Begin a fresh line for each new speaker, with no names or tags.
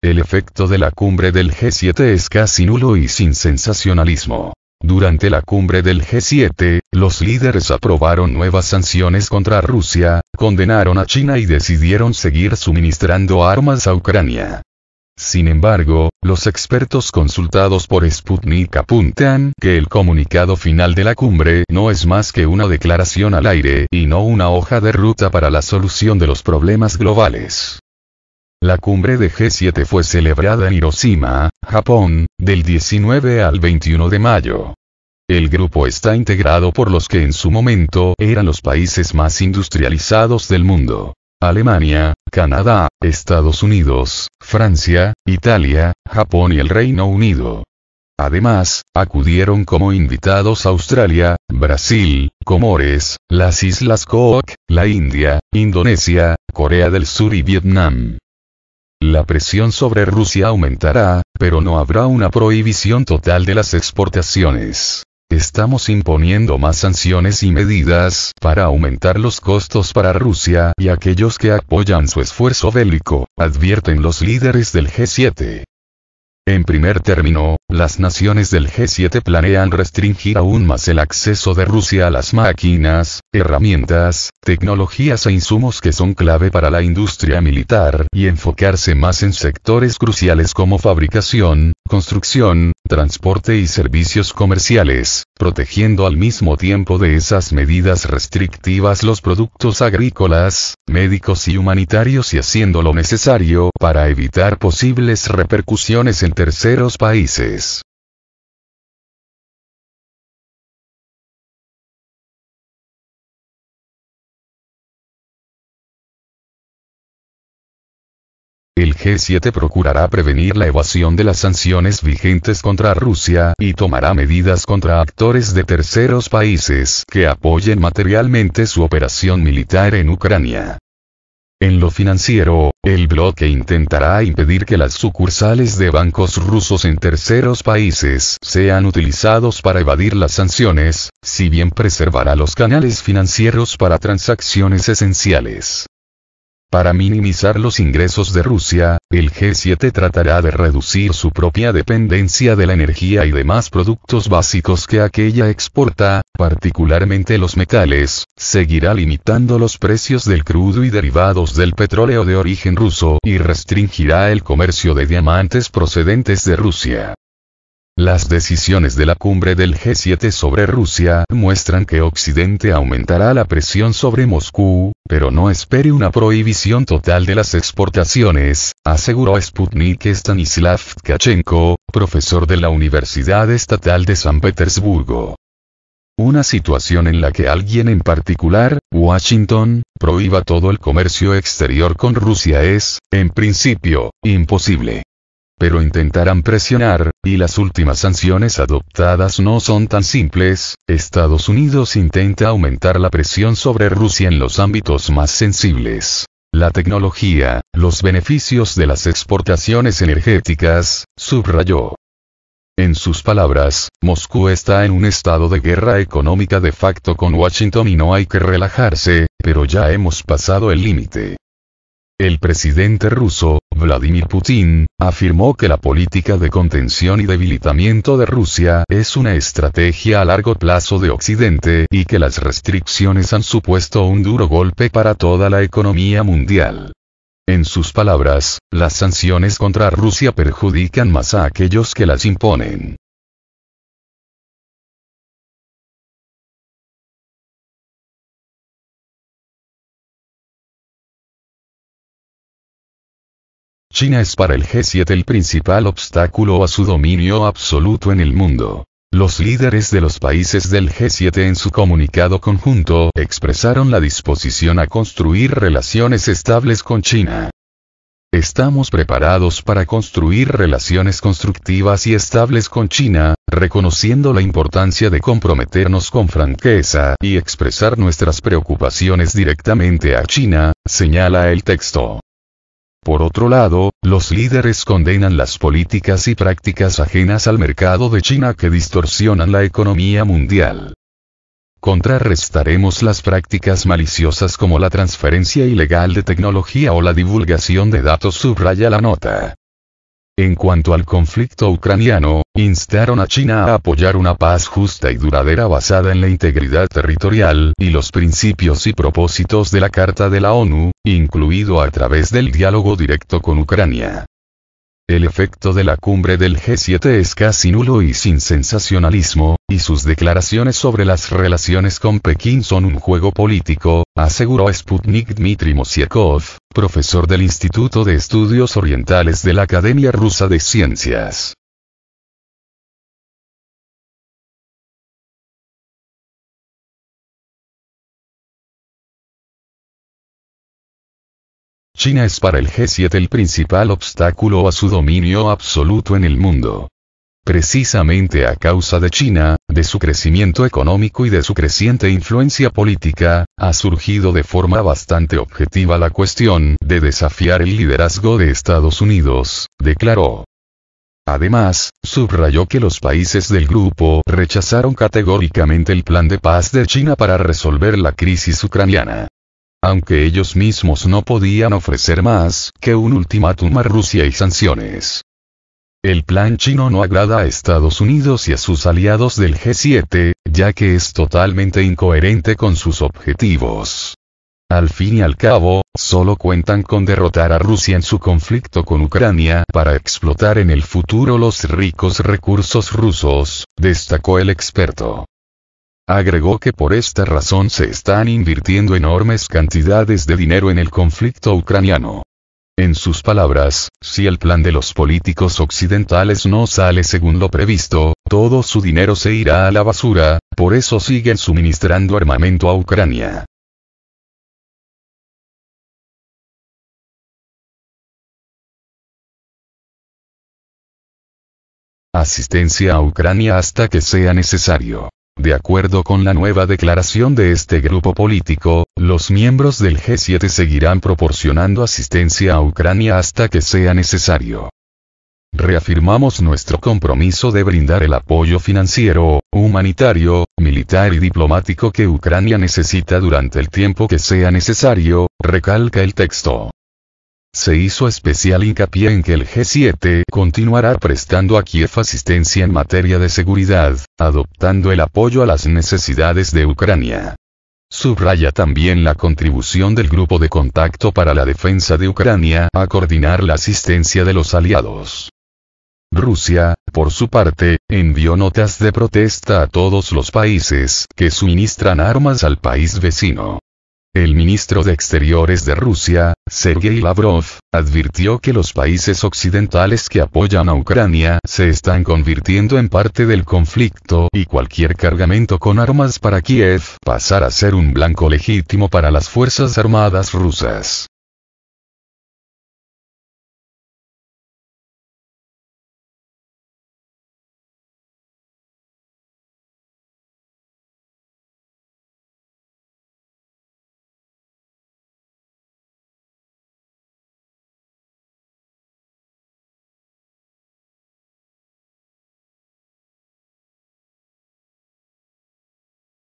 El efecto de la cumbre del G7 es casi nulo y sin sensacionalismo. Durante la cumbre del G7, los líderes aprobaron nuevas sanciones contra Rusia, condenaron a China y decidieron seguir suministrando armas a Ucrania. Sin embargo, los expertos consultados por Sputnik apuntan que el comunicado final de la cumbre no es más que una declaración al aire y no una hoja de ruta para la solución de los problemas globales. La cumbre de G7 fue celebrada en Hiroshima, Japón, del 19 al 21 de mayo. El grupo está integrado por los que en su momento eran los países más industrializados del mundo: Alemania, Canadá, Estados Unidos, Francia, Italia, Japón y el Reino Unido. Además, acudieron como invitados Australia, Brasil, Comores, las Islas Cook, la India, Indonesia, Corea del Sur y Vietnam. La presión sobre Rusia aumentará, pero no habrá una prohibición total de las exportaciones. Estamos imponiendo más sanciones y medidas para aumentar los costos para Rusia y aquellos que apoyan su esfuerzo bélico, advierten los líderes del G7. En primer término, las naciones del G7 planean restringir aún más el acceso de Rusia a las máquinas, herramientas, tecnologías e insumos que son clave para la industria militar y enfocarse más en sectores cruciales como fabricación, construcción, transporte y servicios comerciales, protegiendo al mismo tiempo de esas medidas restrictivas los productos agrícolas, médicos y humanitarios y haciendo lo necesario para evitar posibles repercusiones en terceros países. El G7 procurará prevenir la evasión de las sanciones vigentes contra Rusia y tomará medidas contra actores de terceros países que apoyen materialmente su operación militar en Ucrania. En lo financiero, el bloque intentará impedir que las sucursales de bancos rusos en terceros países sean utilizados para evadir las sanciones, si bien preservará los canales financieros para transacciones esenciales. Para minimizar los ingresos de Rusia, el G7 tratará de reducir su propia dependencia de la energía y demás productos básicos que aquella exporta, particularmente los metales, seguirá limitando los precios del crudo y derivados del petróleo de origen ruso y restringirá el comercio de diamantes procedentes de Rusia. Las decisiones de la cumbre del G7 sobre Rusia muestran que Occidente aumentará la presión sobre Moscú, pero no espere una prohibición total de las exportaciones, aseguró Sputnik Stanislav Tkachenko, profesor de la Universidad Estatal de San Petersburgo. Una situación en la que alguien en particular, Washington, prohíba todo el comercio exterior con Rusia es, en principio, imposible. Pero intentarán presionar, y las últimas sanciones adoptadas no son tan simples. Estados Unidos intenta aumentar la presión sobre Rusia en los ámbitos más sensibles: la tecnología, los beneficios de las exportaciones energéticas, subrayó. En sus palabras, Moscú está en un estado de guerra económica de facto con Washington y no hay que relajarse, pero ya hemos pasado el límite. El presidente ruso, Vladimir Putin, afirmó que la política de contención y debilitamiento de Rusia es una estrategia a largo plazo de Occidente y que las restricciones han supuesto un duro golpe para toda la economía mundial. En sus palabras, las sanciones contra Rusia perjudican más a aquellos que las imponen. China es para el G7 el principal obstáculo a su dominio absoluto en el mundo. Los líderes de los países del G7 en su comunicado conjunto expresaron la disposición a construir relaciones estables con China. Estamos preparados para construir relaciones constructivas y estables con China, reconociendo la importancia de comprometernos con franqueza y expresar nuestras preocupaciones directamente a China, señala el texto. Por otro lado, los líderes condenan las políticas y prácticas ajenas al mercado de China que distorsionan la economía mundial. Contrarrestaremos las prácticas maliciosas como la transferencia ilegal de tecnología o la divulgación de datos, subraya la nota. En cuanto al conflicto ucraniano, instaron a China a apoyar una paz justa y duradera basada en la integridad territorial y los principios y propósitos de la Carta de la ONU, incluido a través del diálogo directo con Ucrania. El efecto de la cumbre del G7 es casi nulo y sin sensacionalismo, y sus declaraciones sobre las relaciones con Pekín son un juego político, aseguró Sputnik Dmitry Mosyakov, profesor del Instituto de Estudios Orientales de la Academia Rusa de Ciencias. China es para el G7 el principal obstáculo a su dominio absoluto en el mundo. Precisamente a causa de China, de su crecimiento económico y de su creciente influencia política, ha surgido de forma bastante objetiva la cuestión de desafiar el liderazgo de Estados Unidos, declaró. Además, subrayó que los países del grupo rechazaron categóricamente el plan de paz de China para resolver la crisis ucraniana. Aunque ellos mismos no podían ofrecer más que un ultimátum a Rusia y sanciones. El plan chino no agrada a Estados Unidos y a sus aliados del G7, ya que es totalmente incoherente con sus objetivos. Al fin y al cabo, solo cuentan con derrotar a Rusia en su conflicto con Ucrania para explotar en el futuro los ricos recursos rusos, destacó el experto. Agregó que por esta razón se están invirtiendo enormes cantidades de dinero en el conflicto ucraniano. En sus palabras, si el plan de los políticos occidentales no sale según lo previsto, todo su dinero se irá a la basura, por eso siguen suministrando armamento a Ucrania. Asistencia a Ucrania hasta que sea necesario. De acuerdo con la nueva declaración de este grupo político, los miembros del G7 seguirán proporcionando asistencia a Ucrania hasta que sea necesario. Reafirmamos nuestro compromiso de brindar el apoyo financiero, humanitario, militar y diplomático que Ucrania necesita durante el tiempo que sea necesario, recalca el texto. Se hizo especial hincapié en que el G7 continuará prestando a Kiev asistencia en materia de seguridad, adoptando el apoyo a las necesidades de Ucrania. Subraya también la contribución del Grupo de Contacto para la Defensa de Ucrania a coordinar la asistencia de los aliados. Rusia, por su parte, envió notas de protesta a todos los países que suministran armas al país vecino. El ministro de Exteriores de Rusia, Sergei Lavrov, advirtió que los países occidentales que apoyan a Ucrania se están convirtiendo en parte del conflicto y cualquier cargamento con armas para Kiev pasará a ser un blanco legítimo para las fuerzas armadas rusas.